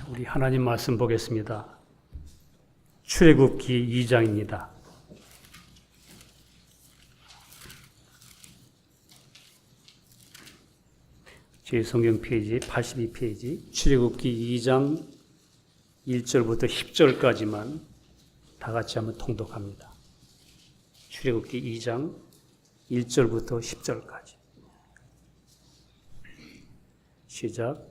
우리 하나님 말씀 보겠습니다. 출애굽기 2장입니다. 제 성경 페이지 82페이지 출애굽기 2장 1절부터 10절까지만 다 같이 한번 통독합니다. 출애굽기 2장 1절부터 10절까지 시작.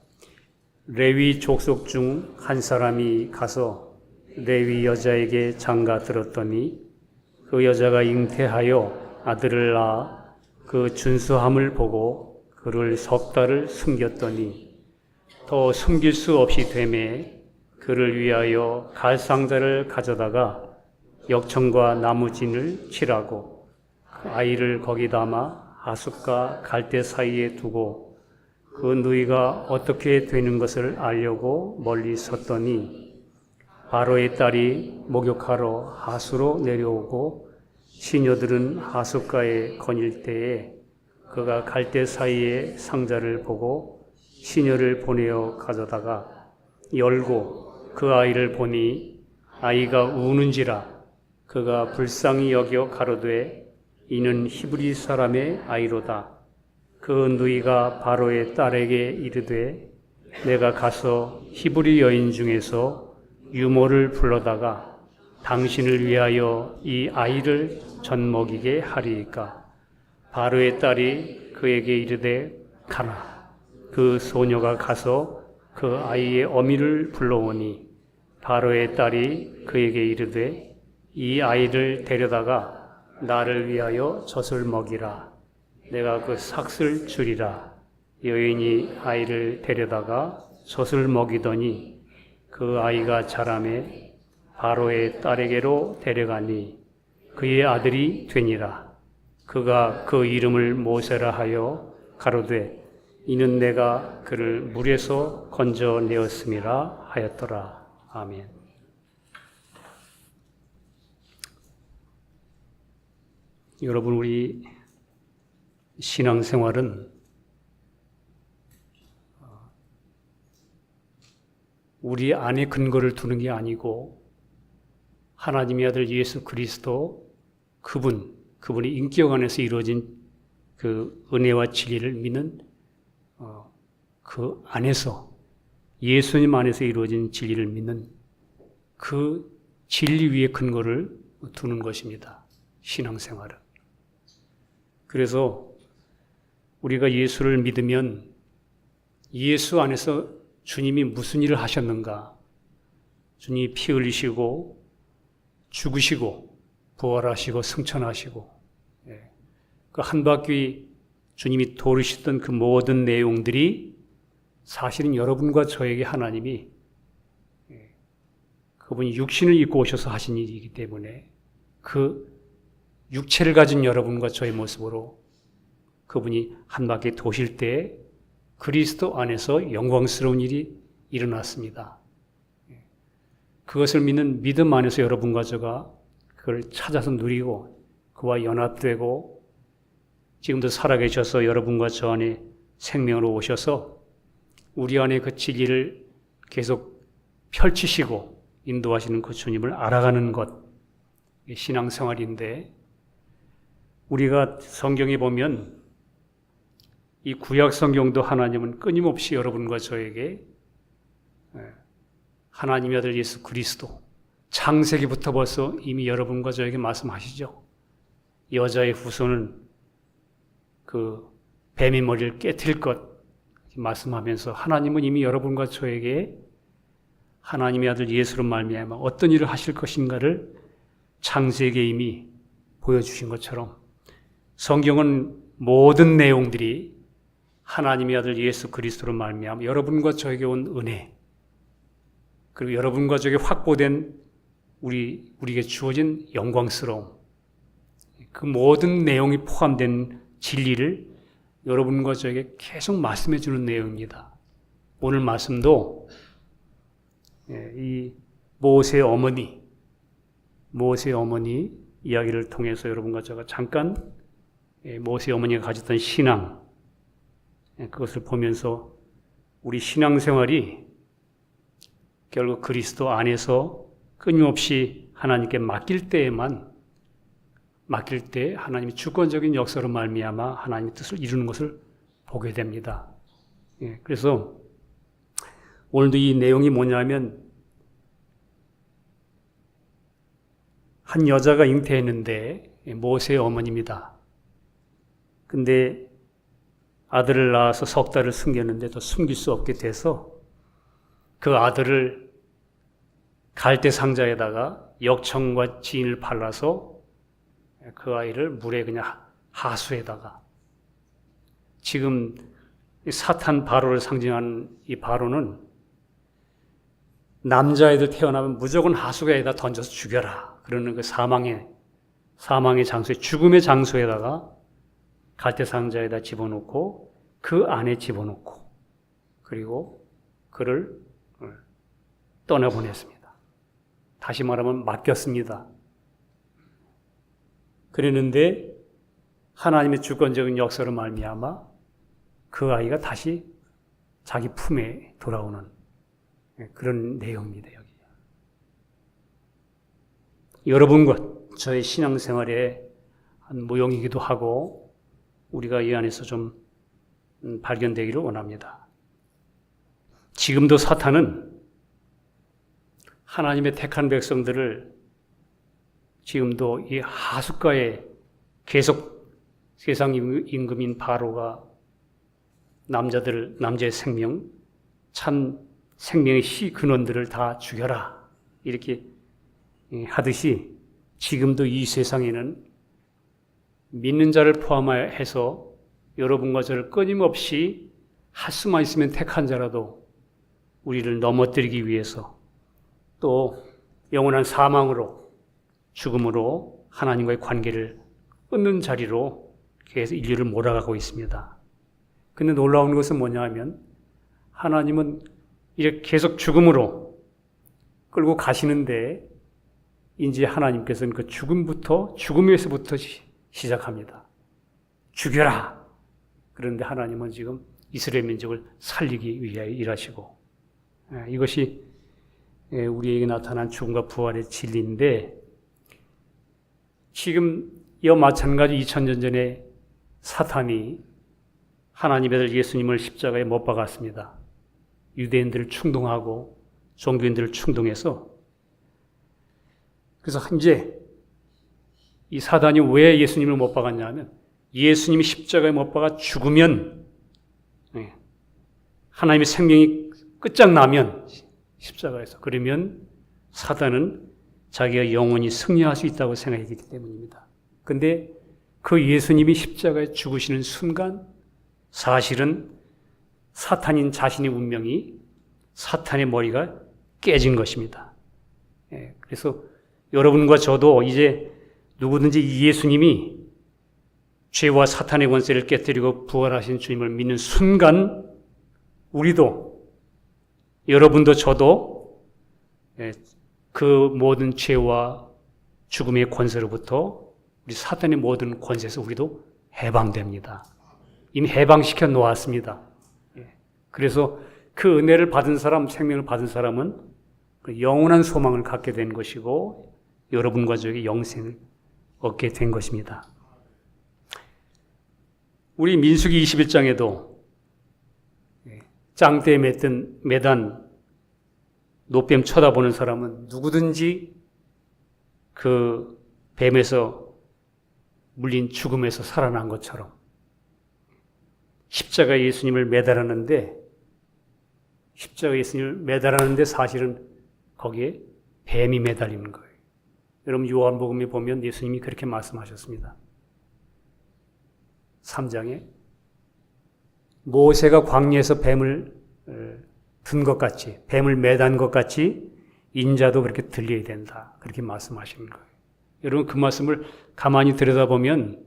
레위 족속 중 한 사람이 가서 레위 여자에게 장가 들었더니 그 여자가 잉태하여 아들을 낳아 그 준수함을 보고 그를 석 달을 숨겼더니 더 숨길 수 없이 되매 그를 위하여 갈상자를 가져다가 역청과 나무진을 칠하고 그 아이를 거기 담아 하숫과 갈대 사이에 두고 그 누이가 어떻게 되는 것을 알려고 멀리 섰더니 바로의 딸이 목욕하러 하수로 내려오고 시녀들은 하숫가에 거닐 때에 그가 갈대 사이에 상자를 보고 시녀를 보내어 가져다가 열고 그 아이를 보니 아이가 우는지라 그가 불쌍히 여겨 가로되 이는 히브리 사람의 아이로다. 그 누이가 바로의 딸에게 이르되 내가 가서 히브리 여인 중에서 유모를 불러다가 당신을 위하여 이 아이를 젖먹이게 하리이까. 바로의 딸이 그에게 이르되 가라. 그 소녀가 가서 그 아이의 어미를 불러오니 바로의 딸이 그에게 이르되 이 아이를 데려다가 나를 위하여 젖을 먹이라. 내가 그 삭을 주리라. 여인이 아이를 데려다가 젖을 먹이더니 그 아이가 자라매 바로의 딸에게로 데려가니 그의 아들이 되니라. 그가 그 이름을 모세라 하여 가로되 이는 내가 그를 물에서 건져내었음이라 하였더라. 아멘. 여러분, 우리 신앙생활은 우리 안에 근거를 두는 게 아니고 하나님의 아들 예수 그리스도 그분의 인격 안에서 이루어진 그 은혜와 진리를 믿는 그 안에서 예수님 안에서 이루어진 진리를 믿는 그 진리 위에 근거를 두는 것입니다. 신앙생활은. 그래서 우리가 예수를 믿으면 예수 안에서 주님이 무슨 일을 하셨는가? 주님이 피 흘리시고 죽으시고 부활하시고 승천하시고 그 한 바퀴 주님이 돌으셨던 그 모든 내용들이 사실은 여러분과 저에게 하나님이 그분이 육신을 입고 오셔서 하신 일이기 때문에 그 육체를 가진 여러분과 저의 모습으로 그분이 한 바퀴 도실 때 그리스도 안에서 영광스러운 일이 일어났습니다. 그것을 믿는 믿음 안에서 여러분과 저가 그걸 찾아서 누리고 그와 연합되고 지금도 살아계셔서 여러분과 저 안에 생명으로 오셔서 우리 안에 그 진리를 계속 펼치시고 인도하시는 그 주님을 알아가는 것, 신앙생활인데 우리가 성경에 보면 이 구약 성경도 하나님은 끊임없이 여러분과 저에게 하나님의 아들 예수 그리스도 창세기부터 벌써 이미 여러분과 저에게 말씀하시죠. 여자의 후손은 그 뱀의 머리를 깨트릴 것 말씀하면서 하나님은 이미 여러분과 저에게 하나님의 아들 예수로 말미암아 어떤 일을 하실 것인가를 창세기에 이미 보여주신 것처럼 성경은 모든 내용들이 하나님의 아들 예수 그리스도로 말미암아 여러분과 저에게 온 은혜 그리고 여러분과 저에게 확보된 우리에게 주어진 영광스러움 그 모든 내용이 포함된 진리를 여러분과 저에게 계속 말씀해 주는 내용입니다. 오늘 말씀도 이 모세의 어머니 이야기를 통해서 여러분과 제가 잠깐 모세의 어머니가 가졌던 신앙 그것을 보면서 우리 신앙생활이 결국 그리스도 안에서 끊임없이 하나님께 맡길 때 하나님의 주권적인 역사로 말미암아 하나님의 뜻을 이루는 것을 보게 됩니다. 그래서 오늘도 이 내용이 뭐냐면 한 여자가 잉태했는데 모세의 어머니입니다. 근데 아들을 낳아서 석 달을 숨겼는데 더 숨길 수 없게 돼서 그 아들을 갈대 상자에다가 역청과 진을 발라서 그 아이를 물에 그냥 하수에다가, 지금 사탄 바로를 상징하는 이 바로는 남자애들 태어나면 무조건 하수에다 던져서 죽여라 그러는 그 사망의 장소에, 죽음의 장소에다가 갈대 상자에다 집어넣고 그 안에 집어넣고 그리고 그를 떠나보냈습니다. 다시 말하면 맡겼습니다. 그랬는데 하나님의 주권적인 역사로 말미암아 그 아이가 다시 자기 품에 돌아오는 그런 내용입니다. 여기. 여러분과 저의 신앙생활의 한 모형이기도 하고 우리가 이 안에서 좀 발견되기를 원합니다. 지금도 사탄은 하나님의 택한 백성들을 지금도 이 하숫가에 계속 세상 임금인 바로가 남자의 생명, 참 생명의 시 근원들을 다 죽여라 이렇게 하듯이 지금도 이 세상에는 믿는 자를 포함해서 여러분과 저를 끊임없이 할 수만 있으면 택한 자라도 우리를 넘어뜨리기 위해서 또 영원한 사망으로, 죽음으로 하나님과의 관계를 끊는 자리로 계속 인류를 몰아가고 있습니다. 근데 놀라운 것은 뭐냐 하면 하나님은 이렇게 계속 죽음으로 끌고 가시는데 이제 하나님께서는 그 죽음에서부터 시작합니다. 죽여라! 그런데 하나님은 지금 이스라엘 민족을 살리기 위하여 일하시고, 이것이 우리에게 나타난 죽음과 부활의 진리인데, 지금 이와 마찬가지 2000년 전에 사탄이 하나님의 아들 예수님을 십자가에 못 박았습니다. 유대인들을 충동하고 종교인들을 충동해서, 그래서 이제 이 사단이 왜 예수님을 못 박았냐 하면 예수님이 십자가에 못 박아 죽으면, 하나님의 생명이 끝장나면 십자가에서, 그러면 사단은 자기가 영원히 승리할 수 있다고 생각했기 때문입니다. 근데 그 예수님이 십자가에 죽으시는 순간 사실은 사탄인 자신의 운명이, 사탄의 머리가 깨진 것입니다. 그래서 여러분과 저도 이제 누구든지 이 예수님이 죄와 사탄의 권세를 깨뜨리고 부활하신 주님을 믿는 순간 우리도, 여러분도 저도 그 모든 죄와 죽음의 권세로부터, 우리 사탄의 모든 권세에서 우리도 해방됩니다. 이미 해방시켜 놓았습니다. 그래서 그 은혜를 받은 사람, 생명을 받은 사람은 영원한 소망을 갖게 된 것이고 여러분과 저에게 영생을 얻게 된 것입니다. 우리 민수기 21장에도 짱대에 매단 노뱀 쳐다보는 사람은 누구든지 그 뱀에서 물린 죽음에서 살아난 것처럼 십자가 예수님을 매달았는데 사실은 거기에 뱀이 매달리는 거예요. 여러분 요한복음에 보면 예수님이 그렇게 말씀하셨습니다. 3장에 모세가 광야에서 뱀을 든 것 같이, 뱀을 매단 것 같이 인자도 그렇게 들려야 된다. 그렇게 말씀하시는 거예요. 여러분 그 말씀을 가만히 들여다보면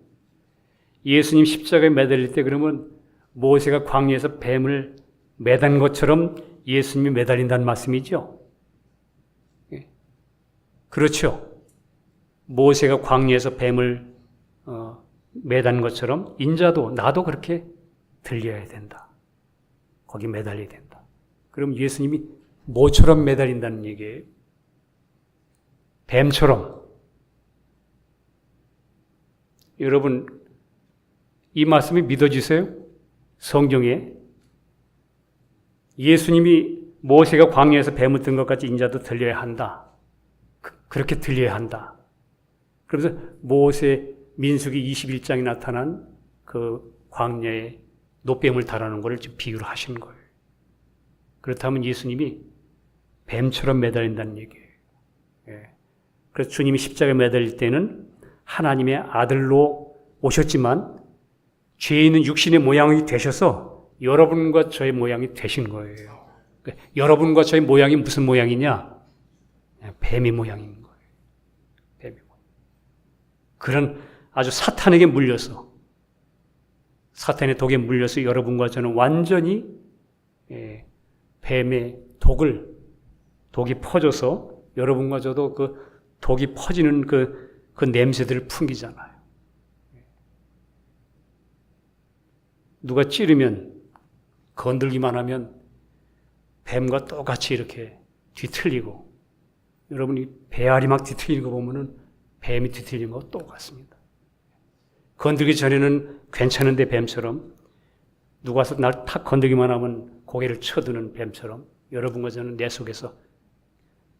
예수님 십자가에 매달릴 때 그러면 모세가 광야에서 뱀을 매단 것처럼 예수님이 매달린다는 말씀이죠. 그렇죠. 모세가 광야에서 뱀을 매단 것처럼 인자도, 나도 그렇게 들려야 된다. 거기 매달려야 된다. 그럼 예수님이 모처럼 매달린다는 얘기예요. 뱀처럼. 여러분, 이 말씀이 믿어지세요? 성경에 예수님이 모세가 광야에서 뱀을 든 것까지 인자도 들려야 한다. 그렇게 들려야 한다. 그래서 모세 민수기 21장에 나타난 그 광야에 노뱀을 달아놓은 것을 지금 비유를 하신 거예요. 그렇다면 예수님이 뱀처럼 매달린다는 얘기예요. 예. 그래서 주님이 십자가에 매달릴 때는 하나님의 아들로 오셨지만 죄 있는 육신의 모양이 되셔서 여러분과 저의 모양이 되신 거예요. 그러니까 여러분과 저의 모양이 무슨 모양이냐? 뱀의 모양인 거예요. 뱀의 모양. 그런 아주 사탄에게 물려서, 사탄의 독에 물려서 여러분과 저는 완전히 뱀의 독이 퍼져서 여러분과 저도 그 독이 퍼지는 그 냄새들을 풍기잖아요. 누가 찌르면, 건들기만 하면 뱀과 똑같이 이렇게 뒤틀리고, 여러분이 배알이 막 뒤틀리는 거 보면은 뱀이 뒤틀리는 거 똑같습니다. 건들기 전에는 괜찮은데 뱀처럼, 누가 와서 날 탁 건들기만 하면 고개를 쳐드는 뱀처럼 여러분과 저는 내 속에서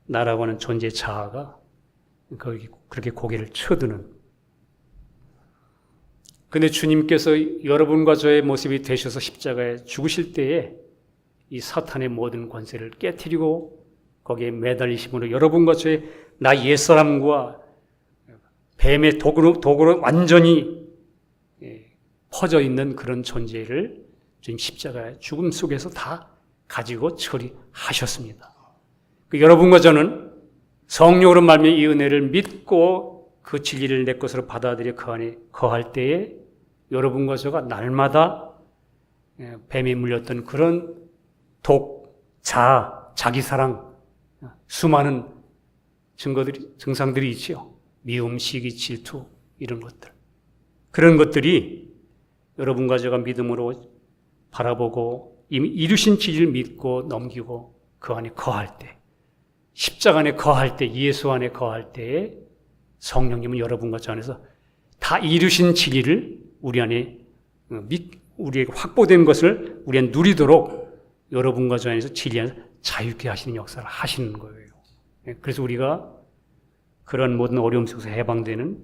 나라고 하는 존재의 자아가 그렇게 고개를 쳐드는. 근데 주님께서 여러분과 저의 모습이 되셔서 십자가에 죽으실 때에 이 사탄의 모든 권세를 깨트리고 거기에 매달리심으로 여러분과 저의 나 옛사람과 뱀의 독으로 완전히 퍼져 있는 그런 존재를 주님 십자가의 죽음 속에서 다 가지고 처리하셨습니다. 여러분과 저는 성령으로 말미암아 이 은혜를 믿고 그 진리를 내 것으로 받아들여 그 안에 거할 때에 여러분과 저가 날마다 뱀에 물렸던 그런 독, 자아, 자기사랑, 수많은 증상들이 있지요. 미움, 시기, 질투 이런 것들. 그런 것들이 여러분과 제가 믿음으로 바라보고 이미 이루신 진리를 믿고 넘기고 그 안에 거할 때, 십자가 안에 거할 때, 예수 안에 거할 때에 성령님은 여러분과 저 안에서 다 이루신 진리를 우리 안에 우리에게 확보된 것을 우리 안에 누리도록 여러분과 저 안에서 진리 안에서 자유케 하시는 역사를 하시는 거예요. 그래서 우리가 그런 모든 어려움 속에서 해방되는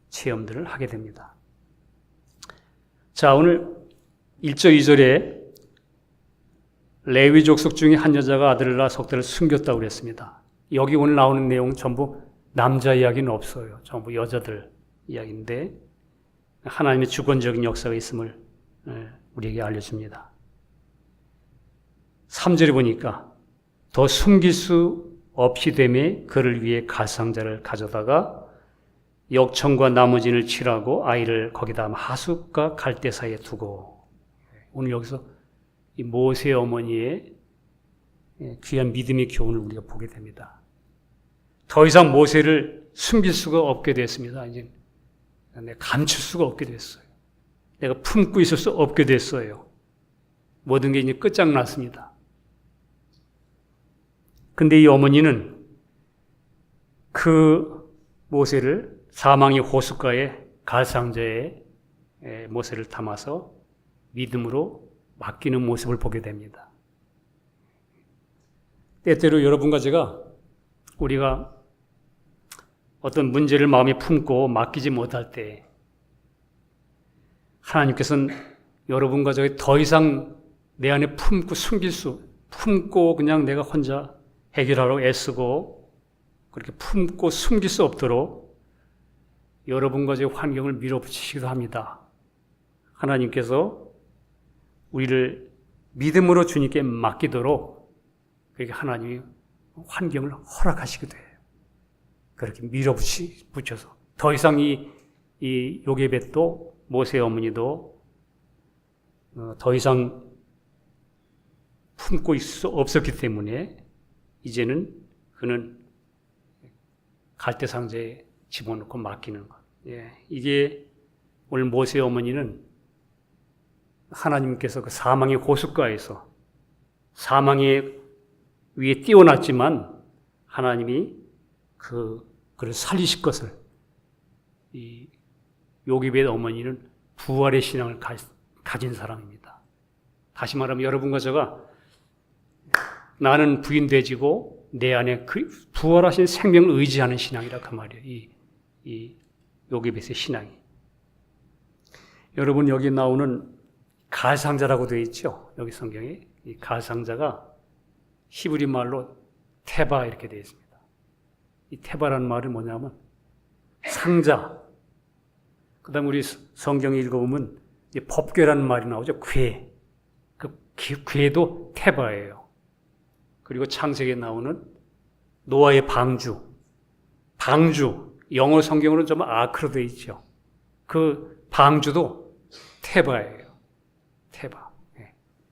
체험들을 하게 됩니다. 자, 오늘 1절, 2절에 레위 족속 중에 한 여자가 아들을 낳아 석 달을 숨겼다고 그랬습니다. 여기 오늘 나오는 내용 전부 남자 이야기는 없어요. 전부 여자들 이야기인데 하나님의 주권적인 역사가 있음을 우리에게 알려줍니다. 3절에 보니까 더 숨길 수 없이 되매 그를 위해 가상자를 가져다가 역청과 나무진을 칠하고 아이를 거기다 하숫과 갈대 사이에 두고. 오늘 여기서 이 모세 어머니의 귀한 믿음의 교훈을 우리가 보게 됩니다. 더 이상 모세를 숨길 수가 없게 됐습니다. 이제 내가 감출 수가 없게 됐어요. 내가 품고 있을 수 없게 됐어요. 모든 게 이제 끝장났습니다. 근데 이 어머니는 그 모세를 사망의 호숫가에 갈상자에 모세를 담아서 믿음으로 맡기는 모습을 보게 됩니다. 때때로 여러분과 제가 우리가 어떤 문제를 마음에 품고 맡기지 못할 때 하나님께서는 여러분과 저에 더 이상 내 안에 품고 그냥 내가 혼자 해결하려고 애쓰고 그렇게 품고 숨길 수 없도록 여러분과 제 환경을 밀어붙이시기도 합니다. 하나님께서 우리를 믿음으로 주님께 맡기도록 그렇게 하나님이 환경을 허락하시기도 해요. 그렇게 밀어붙여서 더 이상 이 요게벳도 모세 어머니도 더 이상 품고 있을 수 없었기 때문에 이제는 그는 갈대 상자에 집어넣고 맡기는 것. 이게 오늘 모세 어머니는 하나님께서 그 사망의 호숫가에서 사망의 위에 띄워놨지만 하나님이 그를 살리실 것을, 이 요셉의 어머니는 부활의 신앙을 가진 사람입니다. 다시 말하면 여러분과 제가 나는 부인되지고 내 안에 그 부활하신 생명을 의지하는 신앙이라 그 말이에요. 이 요셉의 신앙이. 여러분 여기 나오는 가상자라고 되어 있죠. 여기 성경에 이 가상자가 히브리 말로 테바 이렇게 되어 있습니다. 이 테바라는 말은 뭐냐면 상자. 그다음 우리 성경에 읽어보면 법궤라는 말이 나오죠. 궤. 그 궤도 테바예요. 그리고 창세기에 나오는 노아의 방주. 영어 성경으로는 좀 아크로 되어 있죠. 그 방주도 테바예요. 테바.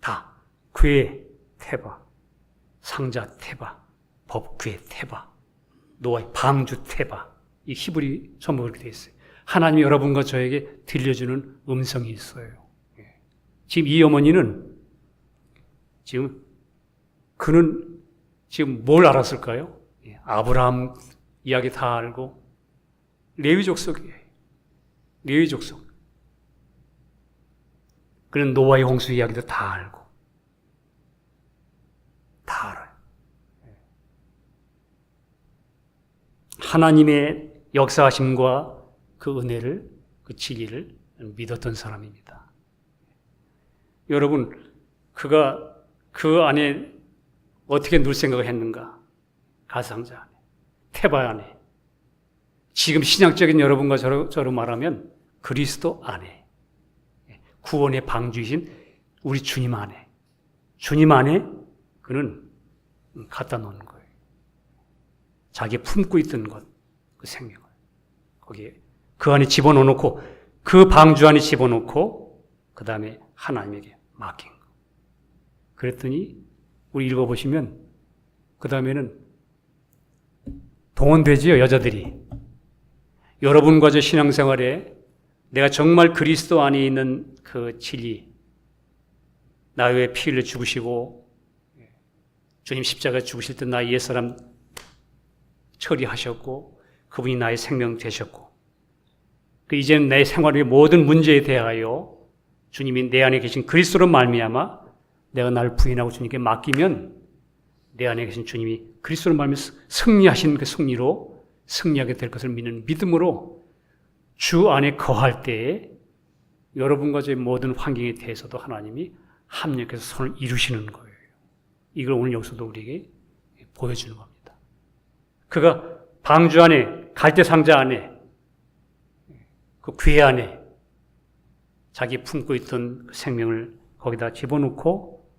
다. 궤 테바. 상자 테바. 법궤 테바. 노아의 방주 테바. 이 히브리 전부 그렇게 되어 있어요. 하나님이 여러분과 저에게 들려주는 음성이 있어요. 지금 이 어머니는 그는 지금 뭘 알았을까요? 아브라함 이야기 다 알고 레위 족속이에요. 레위 족속. 그는 노아의 홍수 이야기도 다 알고 다 알아요. 하나님의 역사하심과 그 은혜를, 그 진리를 믿었던 사람입니다. 여러분, 그가 그 안에 어떻게 누울 생각을 했는가? 가상자 안에, 테바 안에. 지금 신약적인 여러분과 저로 말하면 그리스도 안에, 구원의 방주이신 우리 주님 안에, 주님 안에 그는 갖다 놓는 거예요. 자기 품고 있던 것, 그 생명을 거기에 그 안에 집어넣고 그 방주 안에 집어넣고 그 다음에 하나님에게 맡긴 거. 그랬더니 우리 읽어보시면 그 다음에는 동원되지요, 여자들이. 여러분과 저 신앙생활에 내가 정말 그리스도 안에 있는 그 진리, 나 위해 피 흘려 죽으시고 주님 십자가 죽으실 때 나의 옛사람 처리하셨고 그분이 나의 생명 되셨고 이제는 내 생활의 모든 문제에 대하여 주님이 내 안에 계신 그리스도로 말미암아 내가 나를 부인하고 주님께 맡기면 내 안에 계신 주님이 그리스도로 말미암아 승리하신 그 승리로 승리하게 될 것을 믿는 믿음으로 주 안에 거할 때에 여러분과 저의 모든 환경에 대해서도 하나님이 합력해서 선을 이루시는 거예요. 이걸 오늘 여기서도 우리에게 보여주는 겁니다. 그가 방주 안에, 갈대상자 안에, 그 궤 안에 자기 품고 있던 생명을 거기다 집어넣고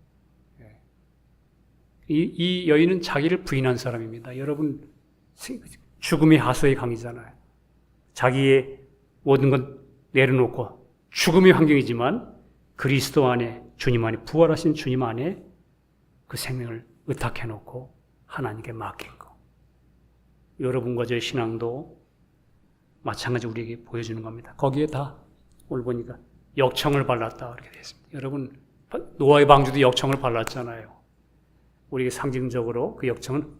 이 여인은 자기를 부인한 사람입니다. 여러분 죽음의 하소의 강이잖아요. 자기의 모든 것 내려놓고 죽음의 환경이지만 그리스도 안에 주님 안에 부활하신 주님 안에 그 생명을 의탁해놓고 하나님께 맡긴 거. 여러분과 저의 신앙도 마찬가지로 우리에게 보여주는 겁니다. 거기에 다 오늘 보니까 역청을 발랐다 이렇게 되어 있습니다. 여러분 노아의 방주도 역청을 발랐잖아요. 우리에게 상징적으로 그 역청은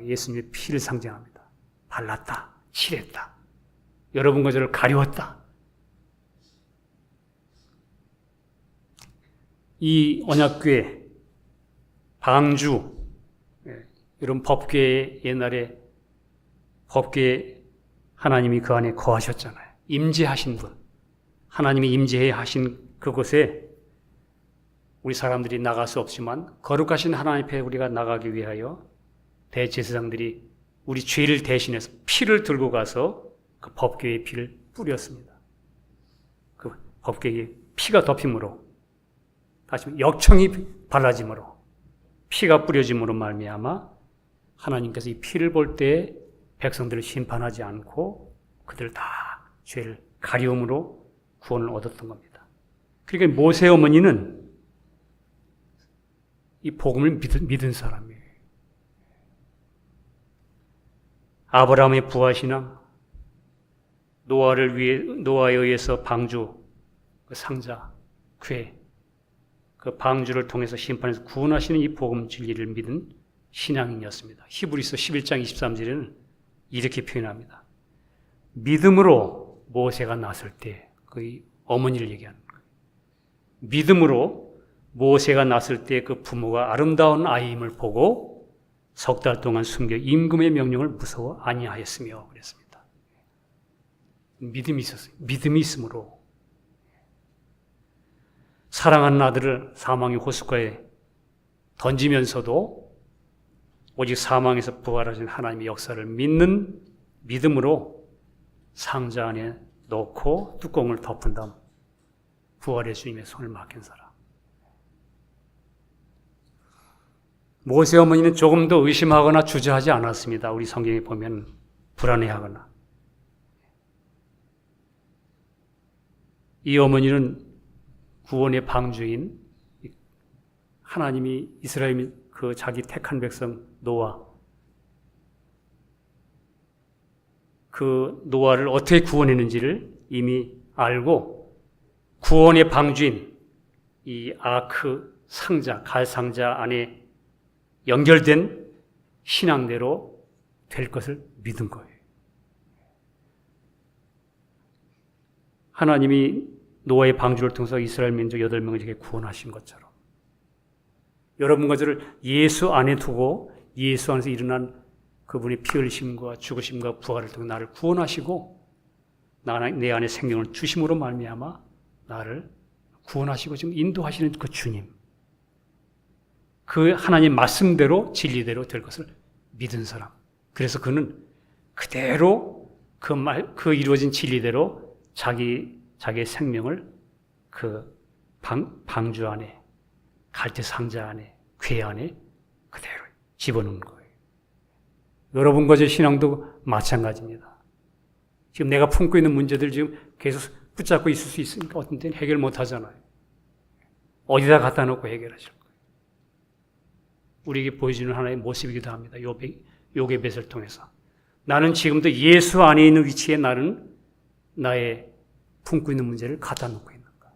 예수님의 피를 상징합니다. 발랐다, 칠했다. 여러분과 저를 가리웠다. 이 언약궤, 방주, 이런 법궤 옛날에 법궤 하나님이 그 안에 거하셨잖아요. 임재하신 분. 하나님이 임재해 하신 그곳에 우리 사람들이 나갈 수 없지만 거룩하신 하나님 앞에 우리가 나가기 위하여 대제사장들이 우리 죄를 대신해서 피를 들고 가서 그 법궤의 피를 뿌렸습니다. 그 법궤의 피가 덮임으로 다시 역청이 발라짐으로 피가 뿌려짐으로 말미암아 하나님께서 이 피를 볼 때 백성들을 심판하지 않고 그들 다 죄를 가리움으로 구원을 얻었던 겁니다. 그러니까 모세 어머니는 이 복음을 믿은 사람이에요. 아브라함의 부하신앙, 노아에 의해서 방주, 그 상자, 궤, 그 방주를 통해서 심판해서 구원하시는 이 복음 진리를 믿은 신앙인이었습니다. 히브리서 11장 23절에는 이렇게 표현합니다. 믿음으로 모세가 낳았을 때, 그 어머니를 얘기하는 거예요. 믿음으로 모세가 낳았을 때 그 부모가 아름다운 아이임을 보고 석 달 동안 숨겨 임금의 명령을 무서워 아니하였으며 그랬습니다. 믿음이 있었어요. 믿음이 있으므로 사랑하는 아들을 사망의 호숫가에 던지면서도 오직 사망에서 부활하신 하나님의 역사를 믿는 믿음으로 상자 안에 넣고 뚜껑을 덮은 다음 부활의 주님의 손을 맡긴 사람. 모세 어머니는 조금 더 의심하거나 주저하지 않았습니다. 우리 성경에 보면 불안해하거나. 이 어머니는 구원의 방주인 하나님이 이스라엘 그 자기 택한 백성 노아, 그 노아를 어떻게 구원했는지를 이미 알고 구원의 방주인 이 아크 상자, 갈 상자 안에 연결된 신앙대로 될 것을 믿은 거예요. 하나님이 노아의 방주를 통해서 이스라엘 민족 8명을 이렇게 구원하신 것처럼 여러분과 저를 예수 안에 두고 예수 안에서 일어난 그분의 피 흘리심과 죽으심과 부활을 통해 나를 구원하시고 내 안에 생명을 주심으로 말미암아 나를 구원하시고 지금 인도하시는 그 주님, 그 하나님 말씀대로 진리대로 될 것을 믿은 사람. 그래서 그는 그대로 그 이루어진 진리대로 자기의 생명을 그 방주 안에, 갈대 상자 안에, 궤 안에 그대로 집어넣는 거예요. 여러분과 제 신앙도 마찬가지입니다. 지금 내가 품고 있는 문제들 지금 계속 붙잡고 있을 수 있으니까 어떤 때는 해결 못 하잖아요. 어디다 갖다 놓고 해결하실 거예요. 우리에게 보여주는 하나의 모습이기도 합니다. 요게벳을 통해서. 나는 지금도 예수 안에 있는 위치에 나는 나의 품고 있는 문제를 갖다 놓고 있는가.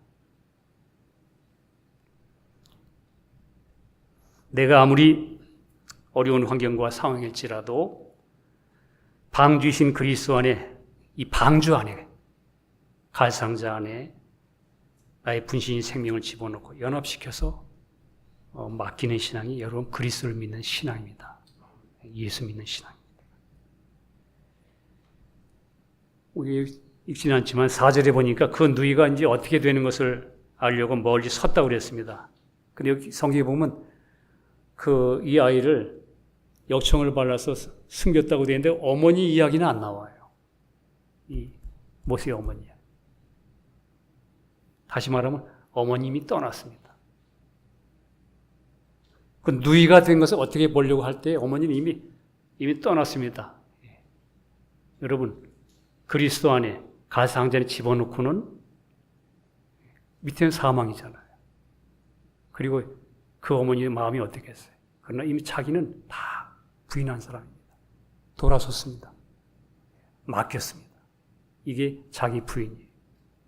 내가 아무리 어려운 환경과 상황일지라도 방주이신 그리스도 안에, 이 방주 안에, 갈상자 안에 나의 분신인 생명을 집어넣고 연합시켜서 맡기는 신앙이 여러분 그리스도를 믿는 신앙입니다. 예수 믿는 신앙입니다. 우리 읽지는 않지만 4절에 보니까 그 누이가 이제 어떻게 되는 것을 알려고 멀리 섰다고 그랬습니다. 근데 여기 성경에 보면 이 아이를 역청을 발라서 숨겼다고 되어 있는데 어머니 이야기는 안 나와요. 이 모세의 어머니. 다시 말하면 어머님이 떠났습니다. 그 누이가 된 것을 어떻게 보려고 할 때 어머니는 이미 떠났습니다. 여러분 그리스도 안에 가상자에 집어넣고는 밑에는 사망이잖아요. 그리고 그 어머니의 마음이 어떻겠어요? 그러나 이미 자기는 다 부인한 사람입니다. 돌아섰습니다. 맡겼습니다. 이게 자기 부인이에요.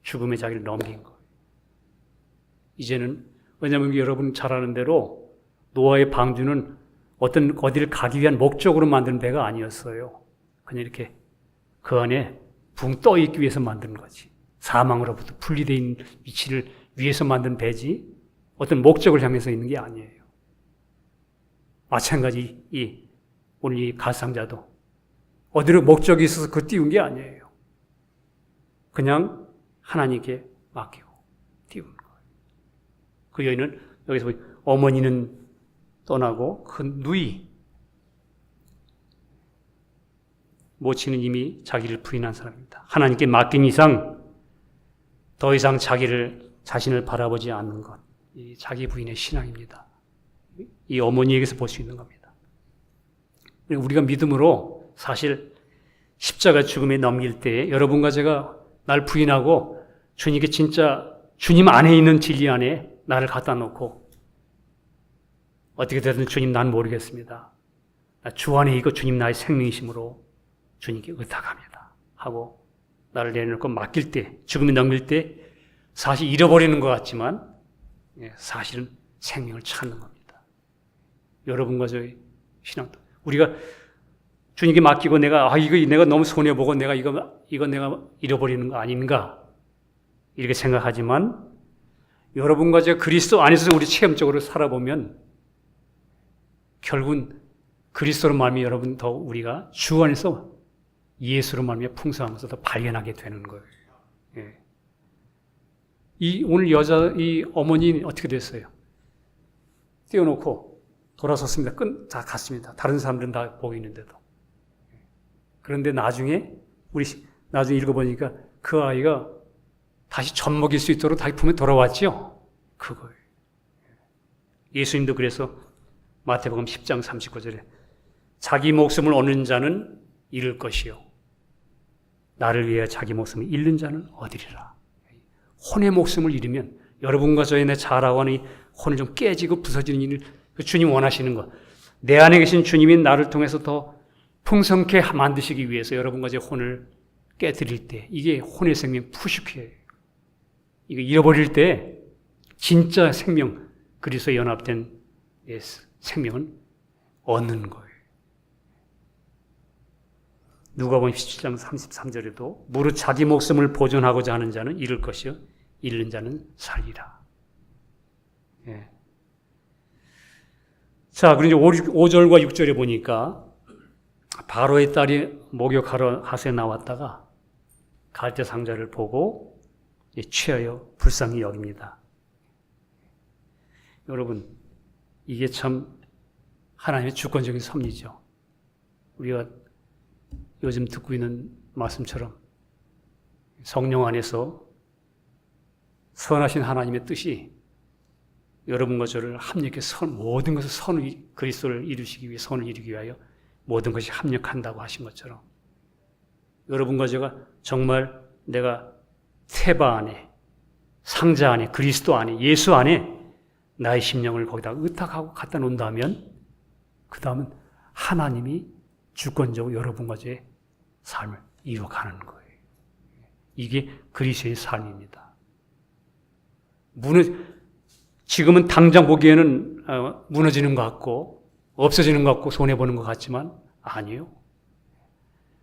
죽음의 자기를 넘긴 거예요. 이제는 왜냐하면 여러분 잘 아는 대로 노아의 방주는 어디를 가기 위한 목적으로 만든 배가 아니었어요. 그냥 이렇게 그 안에 붕 떠 있기 위해서 만든 거지. 사망으로부터 분리되어 있는 위치를 위해서 만든 배지 어떤 목적을 향해서 있는 게 아니에요. 마찬가지 오늘 이 가상자도 어디로 목적이 있어서 그 띄운 게 아니에요. 그냥 하나님께 맡기고 띄운 거예요. 그 여인은 여기서 어머니는 떠나고 그 누이 모친은 이미 자기를 부인한 사람입니다. 하나님께 맡긴 이상 더 이상 자신을 바라보지 않는 것, 이 자기 부인의 신앙입니다. 이 어머니에게서 볼 수 있는 겁니다. 우리가 믿음으로 사실 십자가 죽음에 넘길 때 여러분과 제가 날 부인하고 주님께 진짜 주님 안에 있는 진리 안에 나를 갖다 놓고 어떻게 되든 주님 난 모르겠습니다. 주 안에 있고 주님 나의 생명이심으로 주님께 의탁합니다 하고 나를 내려놓고 맡길 때, 죽음에 넘길 때 사실 잃어버리는 것 같지만 사실은 생명을 찾는 겁니다. 여러분과 저희 신앙도. 우리가 주님께 맡기고 이거 내가 너무 손해보고 내가 이거 내가 잃어버리는 거 아닌가 이렇게 생각하지만 여러분과 제가 그리스도 안에서 우리 체험적으로 살아보면 결국은 그리스도로 말미암아 여러분 더 우리가 주 안에서 예수로 말미암아 풍성한 것을 더 발견하게 되는 거예요. 예. 오늘 이 어머니는 어떻게 됐어요? 띄워놓고 돌아섰습니다. 다 갔습니다. 다른 사람들은 다 보고 있는데도. 그런데 나중에 읽어보니까 그 아이가 다시 젖 먹일 수 있도록 다시 품에 돌아왔죠. 그거예요. 예수님도 그래서 마태복음 10장 39절에 자기 목숨을 얻는 자는 잃을 것이요 나를 위해 자기 목숨을 잃는 자는 얻으리라. 혼의 목숨을 잃으면 여러분과 저의 내 자라고 하는 이 혼이 좀 깨지고 부서지는 일을 주님 원하시는 것. 내 안에 계신 주님이 나를 통해서 더 풍성케 만드시기 위해서 여러분과 제 혼을 깨뜨릴 때 이게 혼의 생명 푸시케예요. 이거 잃어버릴 때 진짜 생명 그리스도에 연합된 생명은 얻는 거예요. 누가복음 17장 33절에도 무릇 자기 목숨을 보존하고자 하는 자는 잃을 것이요 잃는 자는 살리라. 예. 자, 그리고 5절과 6절에 보니까 바로의 딸이 목욕하러 하수에 나왔다가 갈대 상자를 보고 취하여 불쌍히 여깁니다. 여러분, 이게 참 하나님의 주권적인 섭리죠. 우리가 요즘 듣고 있는 말씀처럼 성령 안에서 선하신 하나님의 뜻이 여러분과 저를 합력해 모든 것을 그리스도를 이루시기 위해 선을 이루기 위하여 모든 것이 합력한다고 하신 것처럼 여러분과 제가 정말 내가 태바 안에 상자 안에 그리스도 안에 예수 안에 나의 심령을 거기다 의탁하고 갖다 놓는다면 그 다음은 하나님이 주권적으로 여러분과 제 삶을 이루어가는 거예요. 이게 그리스도의 삶입니다. 지금은 당장 보기에는 무너지는 것 같고 없어지는 것 같고 손해보는 것 같지만 아니에요.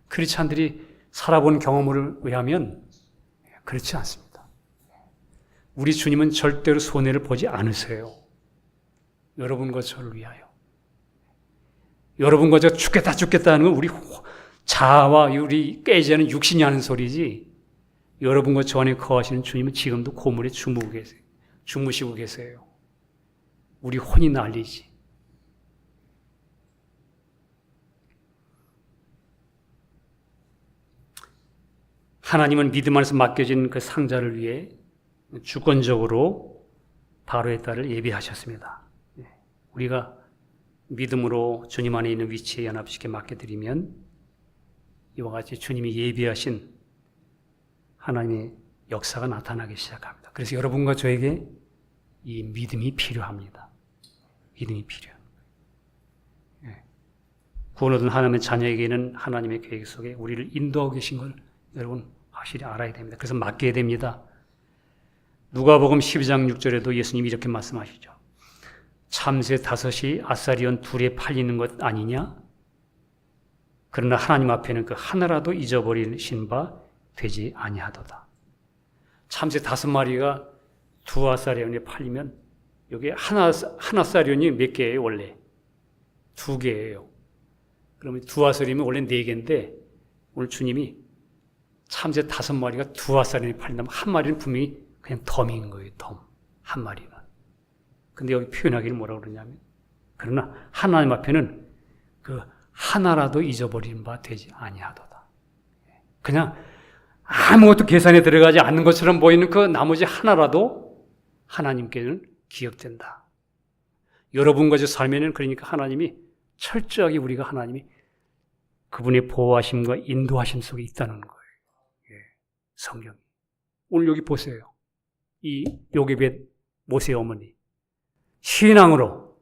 크리스찬들이 살아본 경험을 의하면 그렇지 않습니다. 우리 주님은 절대로 손해를 보지 않으세요. 여러분과 저를 위하여. 여러분과 제가 죽겠다 하는 건 우리 자아와 우리 깨지 않은 육신이 하는 소리지 여러분과 저 안에 거하시는 주님은 지금도 고물에 주무시고 계세요. 우리 혼이 난리지. 하나님은 믿음 안에서 맡겨진 그 상자를 위해 주권적으로 바로의 딸을 예비하셨습니다. 우리가 믿음으로 주님 안에 있는 위치에 연합시켜 맡겨드리면 이와 같이 주님이 예비하신 하나님의 역사가 나타나기 시작합니다. 그래서 여러분과 저에게 이 믿음이 필요합니다. 믿음이 필요합니다. 구원 얻은 하나님의 자녀에게는 하나님의 계획 속에 우리를 인도하고 계신 걸 여러분 확실히 알아야 됩니다. 그래서 맡겨야 됩니다. 누가복음 12장 6절에도 예수님이 이렇게 말씀하시죠. 참새 5이 아사리온 2에 팔리는 것 아니냐? 그러나 하나님 앞에는 그 하나라도 잊어버리신 바 되지 아니하도다. 참새 5마리가 2 아사리온에 팔리면 여기 하나 아사리온이 몇 개예요 원래? 2개예요. 그러면 2 아사리온이면 원래 4개인데 오늘 주님이 참새 5마리가 2 아사리온에 팔린다면 한 마리는 분명히 그냥 덤인 거예요. 덤. 한 마리는. 근데 여기 표현하기를 뭐라고 그러냐면 그러나 하나님 앞에는 그 하나라도 잊어버리는 바 되지 아니하도다. 그냥 아무것도 계산에 들어가지 않는 것처럼 보이는 그 나머지 하나라도 하나님께는 기억된다. 여러분과 제 삶에는 그러니까 하나님이 철저하게 우리가 하나님이 그분의 보호하심과 인도하심 속에 있다는 거예요. 성경이. 오늘 여기 보세요. 이 요게벳 모세의 어머니. 신앙으로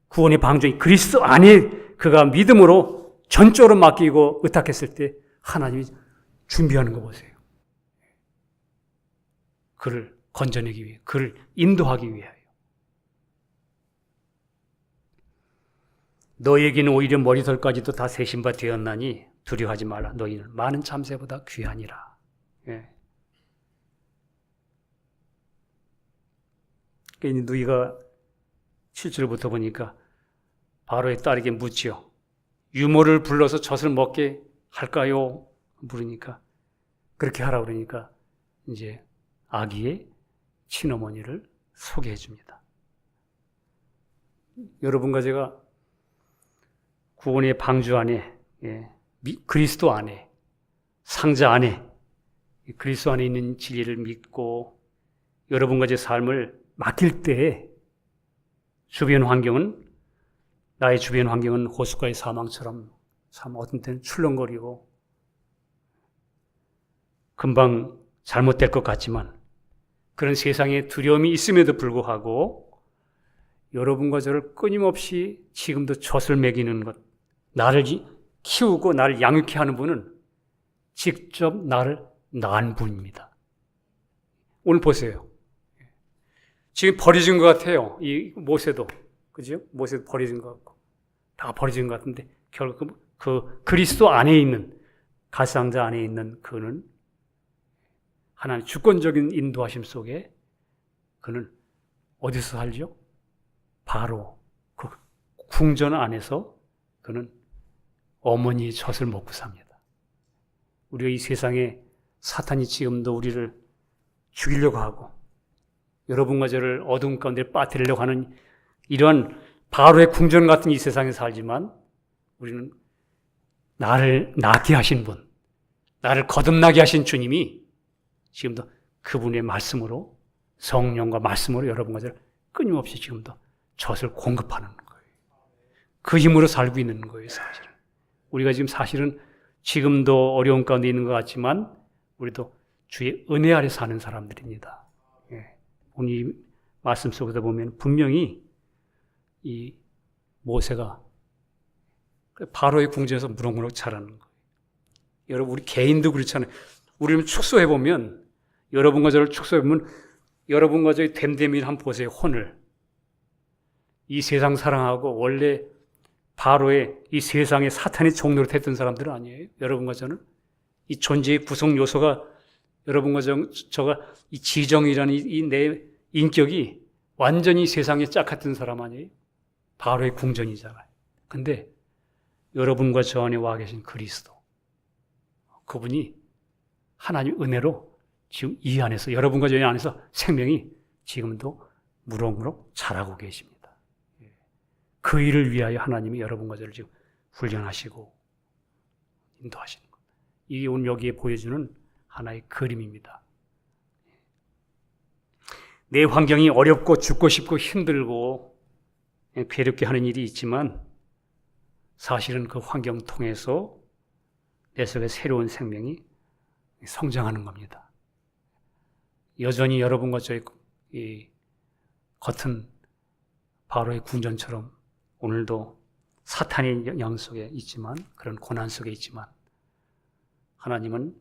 구원의 방정이 그리스도 안에 그가 믿음으로 전적으로 맡기고 의탁했을 때 하나님이 준비하는 거 보세요. 그를 건져내기 위해, 그를 인도하기 위하여. 너에게는 오히려 머리털까지도 다 세신 바 되었나니 두려워하지 말라. 너희는 많은 참새보다 귀하니라. 예. 그러니까 누이가 7절부터 보니까 바로의 딸에게 묻지요. 유모를 불러서 젖을 먹게 할까요? 물으니까 그렇게 하라 그러니까 이제 아기의 친어머니를 소개해 줍니다. 여러분과 제가 구원의 방주 안에, 그리스도 안에, 상자 안에, 그리스도 안에 있는 진리를 믿고 여러분과 제 삶을 맡길 때에 나의 주변 환경은 호숫가의 사망처럼 참 어떤 때는 출렁거리고 금방 잘못될 것 같지만 그런 세상에 두려움이 있음에도 불구하고 여러분과 저를 끊임없이 지금도 젖을 먹이는 것, 나를 키우고 나를 양육케 하는 분은 직접 나를 낳은 분입니다. 오늘 보세요. 지금 버려진 것 같아요. 이 모세도. 그죠? 모세도 버려진 것 같고. 다 버려진 것 같은데, 결국 그 그리스도 안에 있는, 가상자 안에 있는 그는 하나님의 주권적인 인도하심 속에 그는 어디서 살죠? 바로 그 궁전 안에서 그는 어머니의 젖을 먹고 삽니다. 우리가 이 세상에 사탄이 지금도 우리를 죽이려고 하고 여러분과 저를 어둠 가운데 빠뜨리려고 하는 이러한 바로의 궁전 같은 이 세상에 살지만 우리는 나를 낫게 하신 분, 나를 거듭나게 하신 주님이 지금도 그분의 말씀으로, 성령과 말씀으로 여러분과 저를 끊임없이 지금도 젖을 공급하는 거예요. 그 힘으로 살고 있는 거예요, 사실은. 우리가 지금 사실은 지금도 어려운 가운데 있는 것 같지만 우리도 주의 은혜 아래 사는 사람들입니다. 오늘 이 말씀 속에서 보면 분명히 이 모세가 바로의 궁전에서 무럭무럭 자라는 거예요. 여러분, 우리 개인도 그렇잖아요. 우리를 축소해보면, 여러분과 저를 축소해보면, 여러분과 저의 됨됨이를 한번 보세요, 혼을. 이 세상 사랑하고 원래 바로의 이 세상의 사탄의 종로로 했던 사람들은 아니에요. 여러분과 저는 이 존재의 구성 요소가 여러분과 저가 이 지정이라는 이 내 인격이 완전히 세상에 짝같은 사람 아니에요? 바로의 궁전이잖아요. 근데 여러분과 저 안에 와 계신 그리스도, 그분이 하나님 은혜로 지금 이 안에서, 여러분과 저 안에서 생명이 지금도 무럭무럭 자라고 계십니다. 그 일을 위하여 하나님이 여러분과 저를 지금 훈련하시고 인도하시는 겁니다. 이게 오늘 여기에 보여주는 하나의 그림입니다. 내 환경이 어렵고 죽고 싶고 힘들고 괴롭게 하는 일이 있지만 사실은 그 환경 통해서 내 속에 새로운 생명이 성장하는 겁니다. 여전히 여러분과 저의 이 겉은 바로의 궁전처럼 오늘도 사탄의 영향 속에 있지만, 그런 고난 속에 있지만 하나님은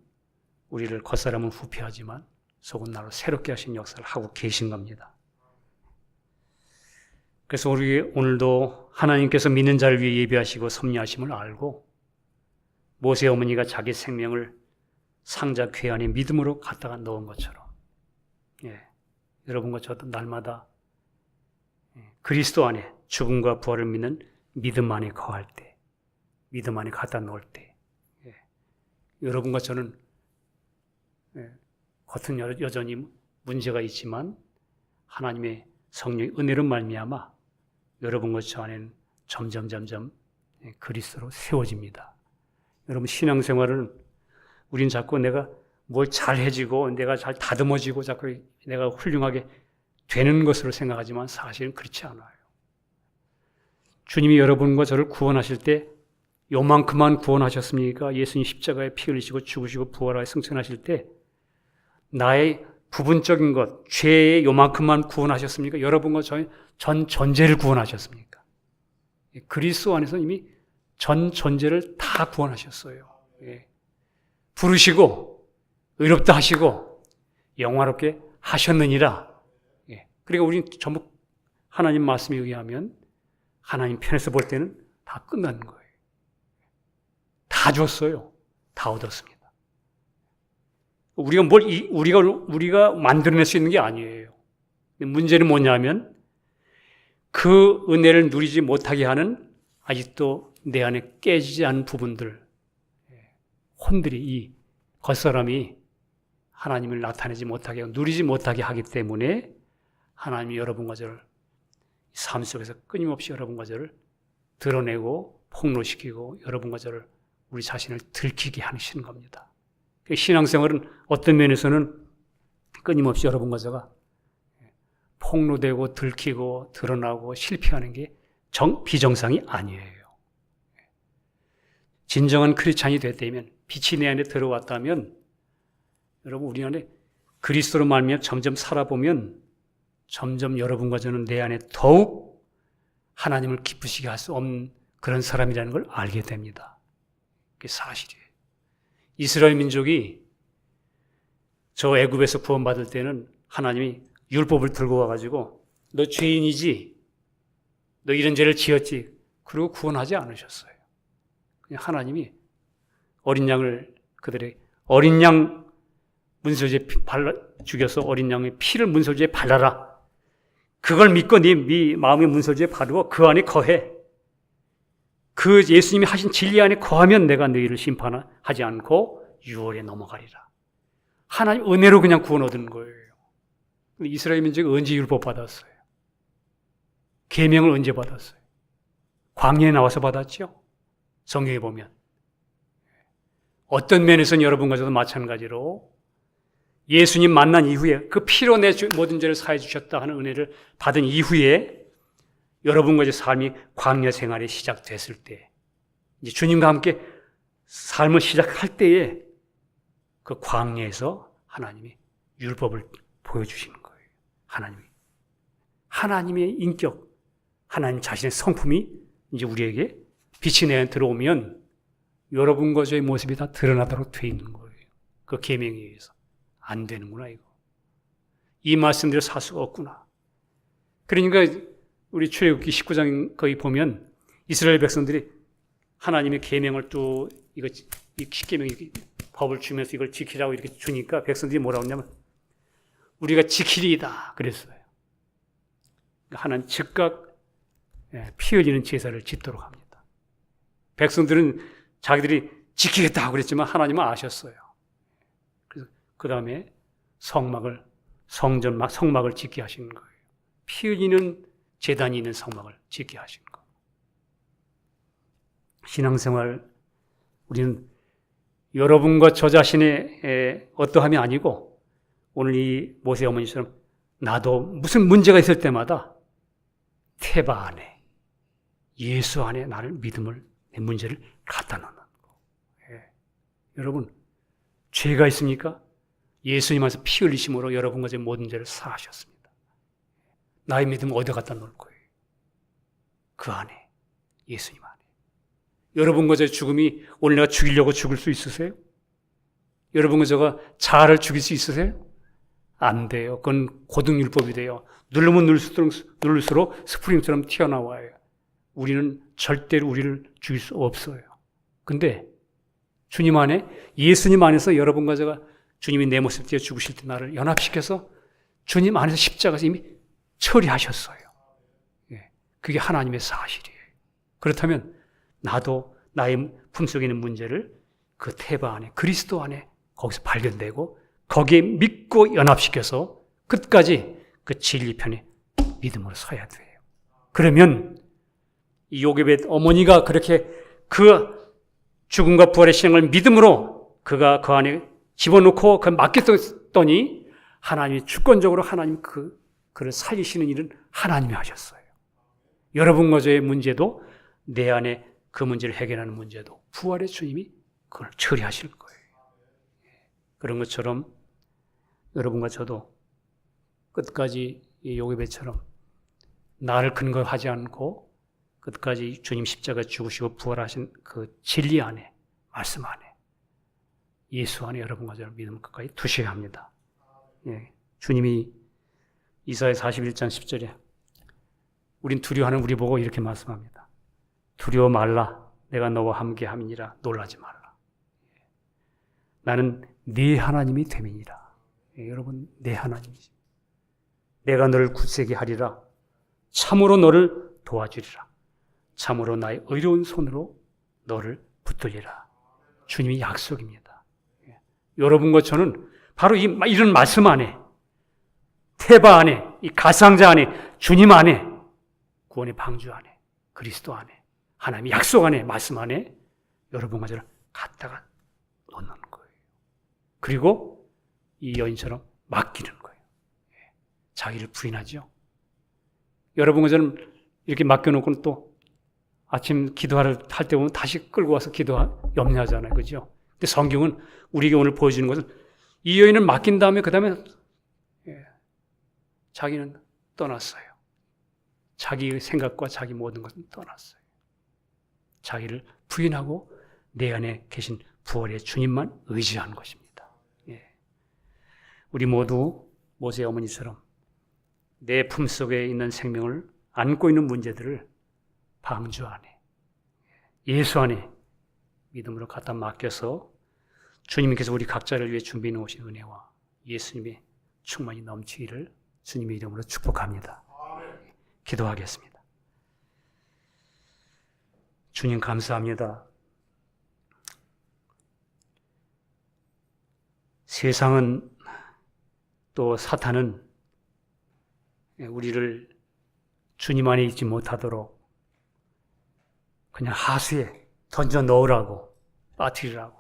우리를 겉사람은 후패하지만 속은 나로 새롭게 하신 역사를 하고 계신 겁니다. 그래서 우리 오늘도 하나님께서 믿는 자를 위해 예비하시고 섭리하심을 알고 모세 어머니가 자기 생명을 상자 궤 안에 믿음으로 갖다가 넣은 것처럼, 여러분과 저도 날마다 그리스도 안에 죽음과 부활을 믿는 믿음 안에 거할 때, 믿음 안에 갖다 놓을 때, 여러분과 저는 겉은 여전히 문제가 있지만 하나님의 성령의 은혜로 말미암아 여러분과 저 안에는 점점 그리스도로 세워집니다. 여러분, 신앙생활은 우린 자꾸 내가 뭘 잘해지고 내가 잘 다듬어지고 자꾸 내가 훌륭하게 되는 것으로 생각하지만 사실은 그렇지 않아요. 주님이 여러분과 저를 구원하실 때 요만큼만 구원하셨습니까? 예수님 십자가에 피 흘리시고 죽으시고 부활하여 승천하실 때 나의 부분적인 것, 죄의 요만큼만 구원하셨습니까? 여러분과 저의 전 존재를 구원하셨습니까? 그리스도 안에서 이미 전 존재를 다 구원하셨어요. 부르시고 의롭다 하시고 영화롭게 하셨느니라. 그러니까 우리는 전부 하나님 말씀에 의하면 하나님 편에서 볼 때는 다 끝난 거예요. 다 줬어요. 다 얻었습니다. 우리가 만들어낼 수 있는 게 아니에요. 문제는 뭐냐면 그 은혜를 누리지 못하게 하는 아직도 내 안에 깨지지 않은 부분들, 혼들이 이 겉사람이 하나님을 나타내지 못하게, 누리지 못하게 하기 때문에 하나님이 여러분과 저를 삶 속에서 끊임없이 여러분과 저를 드러내고 폭로시키고 여러분과 저를 우리 자신을 들키게 하시는 겁니다. 신앙생활은 어떤 면에서는 끊임없이 여러분과 저가 폭로되고 들키고 드러나고 실패하는 게 비정상이 아니에요. 진정한 크리스찬이 됐다면, 빛이 내 안에 들어왔다면, 여러분 우리 안에 그리스도로 말미암아 점점 살아보면 점점 여러분과 저는 내 안에 더욱 하나님을 기쁘시게 할 수 없는 그런 사람이라는 걸 알게 됩니다. 그게 사실이에요. 이스라엘 민족이 저 애굽에서 구원받을 때는 하나님이 율법을 들고 와가지고 너 죄인이지, 너 이런 죄를 지었지, 그리고 구원하지 않으셨어요. 그냥 하나님이 어린 양을 그들의 어린 양 문설주에 죽여서 어린 양의 피를 문설주에 발라라. 그걸 믿고 네 마음의 문설주에 바르고 그 안에 거해. 그 예수님이 하신 진리 안에 거하면 내가 너희를 심판하지 않고 유월에 넘어가리라. 하나님 은혜로 그냥 구원 얻은 거예요. 이스라엘 민족이 언제 율법 받았어요? 계명을 언제 받았어요? 광야에 나와서 받았죠? 성경에 보면. 어떤 면에서는 여러분과 저도 마찬가지로 예수님 만난 이후에 그 피로 내 모든 죄를 사해 주셨다 하는 은혜를 받은 이후에 여러분과 제 삶이 광야 생활이 시작됐을 때, 이제 주님과 함께 삶을 시작할 때에 그 광야에서 하나님이 율법을 보여주시는 거예요. 하나님의 인격, 하나님 자신의 성품이 이제 우리에게 빛이 내 들어오면 여러분과 저의 모습이 다 드러나도록 돼 있는 거예요. 그 계명에 의해서. 안 되는구나 이거. 이 말씀대로 살 수가 없구나. 그러니까 우리 출애굽기 19장 거기 보면 이스라엘 백성들이 하나님의 계명을 또 이거 이 십계명 법을 주면서 이걸 지키라고 이렇게 주니까 백성들이 뭐라고 했냐면 우리가 지키리이다 그랬어요. 하나님 즉각 피 흘리는 제사를 짓도록 합니다. 백성들은 자기들이 지키겠다고 그랬지만 하나님은 아셨어요. 그래서 그 다음에 성막을 짓게 하시는 거예요. 피 흘리는 제단이 있는 성막을 짓게 하시는 거예요. 신앙생활 우리는 여러분과 저 자신의 어떠함이 아니고 오늘 이 모세 어머니처럼 나도 무슨 문제가 있을 때마다 태바 안에 예수 안에 나를 믿음을 내 문제를 갖다 놓는 거. 여러분 죄가 있습니까? 예수님 안에서 피 흘리심으로 여러분과 제 모든 죄를 사하셨습니다. 나의 믿음을 어디 갖다 놓을 거예요? 그 안에 예수님 안에. 여러분과 제 죽음이 오늘 내가 죽이려고 죽을 수 있으세요? 여러분과 제가 자아를 죽일 수 있으세요? 안 돼요. 그건 고등율법이 돼요. 누르면 누를수록 스프링처럼 튀어나와요. 우리는 절대로 우리를 죽일 수 없어요. 근데 주님 안에, 예수님 안에서 여러분과 제가 주님이 내 모습 뒤에 죽으실 때 나를 연합시켜서 주님 안에서 십자가에서 이미 처리하셨어요. 그게 하나님의 사실이에요. 그렇다면 나도 나의 품속에 있는 문제를 그 태바 안에, 그리스도 안에 거기서 발견되고 거기에 믿고 연합시켜서 끝까지 그 진리편에 믿음으로 서야 돼요. 그러면 이 요셉의 어머니가 그렇게 그 죽음과 부활의 신앙을 믿음으로 그가 그 안에 집어넣고 그 맡겼더니 하나님이 주권적으로 하나님 그를 살리시는 일은 하나님이 하셨어요. 여러분과 저의 문제도 내 안에 그 문제를 해결하는 문제도 부활의 주님이 그걸 처리하실 거예요. 그런 것처럼 여러분과 저도 끝까지 이 요셉처럼 나를 근거하지 않고 끝까지 주님 십자가 죽으시고 부활하신 그 진리 안에, 말씀 안에, 예수 안에 여러분과 저를 믿음 끝까지 두셔야 합니다. 주님이 이사야 41장 10절에 우린 두려워하는 우리 보고 이렇게 말씀합니다. 두려워 말라. 내가 너와 함께 함이니라. 놀라지 말라. 나는 네 하나님이 됨이니라. 여러분, 내 하나님이지. 내가 너를 굳세게 하리라. 참으로 너를 도와주리라. 참으로 나의 의로운 손으로 너를 붙들리라. 주님의 약속입니다. 여러분과 저는 바로 이런 말씀 안에, 테바 안에, 이 가상자 안에, 주님 안에, 구원의 방주 안에, 그리스도 안에, 하나님의 약속 안에, 말씀 안에 여러분과 저를 갖다가 놓는 거예요. 그리고 이 여인처럼 맡기는 거예요. 자기를 부인하죠. 여러분과 저는 이렇게 맡겨놓고는 또 아침 기도할 때 보면 다시 끌고 와서 염려하잖아요. 그죠? 근데 성경은 우리에게 오늘 보여주는 것은 이 여인을 맡긴 다음에 그 다음에 자기는 떠났어요. 자기의 생각과 자기 모든 것은 떠났어요. 자기를 부인하고 내 안에 계신 부활의 주님만 의지하는 것입니다. 우리 모두 모세의 어머니처럼 내 품속에 있는 생명을 안고 있는 문제들을 방주 안에, 예수 안에 믿음으로 갖다 맡겨서 주님께서 우리 각자를 위해 준비해 놓으신 은혜와 예수님의 충만히 넘치기를 주님의 이름으로 축복합니다. 기도하겠습니다. 주님 감사합니다. 세상은 또 사탄은 우리를 주님 안에 있지 못하도록 그냥 하수에 던져 넣으라고, 빠뜨리라고,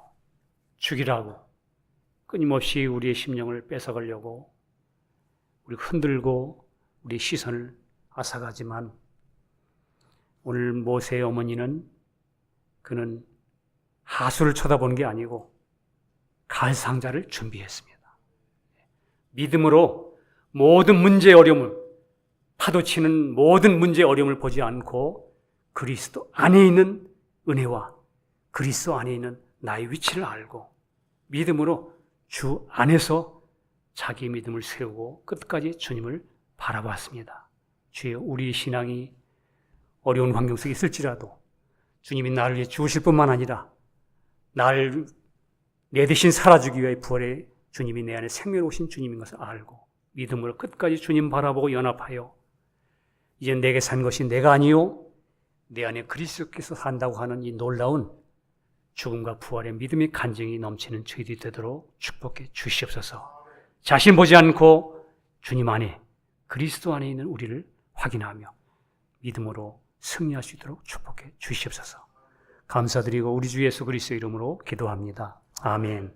죽이라고 끊임없이 우리의 심령을 뺏어가려고 우리 흔들고 우리 시선을 앗아가지만 오늘 모세의 어머니는 그는 하수를 쳐다보는 게 아니고 갈상자를 준비했습니다. 믿음으로 모든 문제의 어려움을, 파도치는 모든 문제의 어려움을 보지 않고 그리스도 안에 있는 은혜와 그리스도 안에 있는 나의 위치를 알고 믿음으로 주 안에서 자기 믿음을 세우고 끝까지 주님을 바라봤습니다. 주여, 우리 신앙이 어려운 환경 속에 있을지라도 주님이 나를 위해 죽으실 뿐만 아니라 나를 내 대신 살아주기 위해 부활의 주님이 내 안에 생명오신 주님인 것을 알고 믿음으로 끝까지 주님 바라보고 연합하여 이제 내게 산 것이 내가 아니요 내 안에 그리스도께서 산다고 하는 이 놀라운 죽음과 부활의 믿음의 간증이 넘치는 저희들이 되도록 축복해 주시옵소서. 자신 보지 않고 주님 안에 그리스도 안에 있는 우리를 확인하며 믿음으로 승리할 수 있도록 축복해 주시옵소서. 감사드리고 우리 주 예수 그리스도 이름으로 기도합니다. 아멘.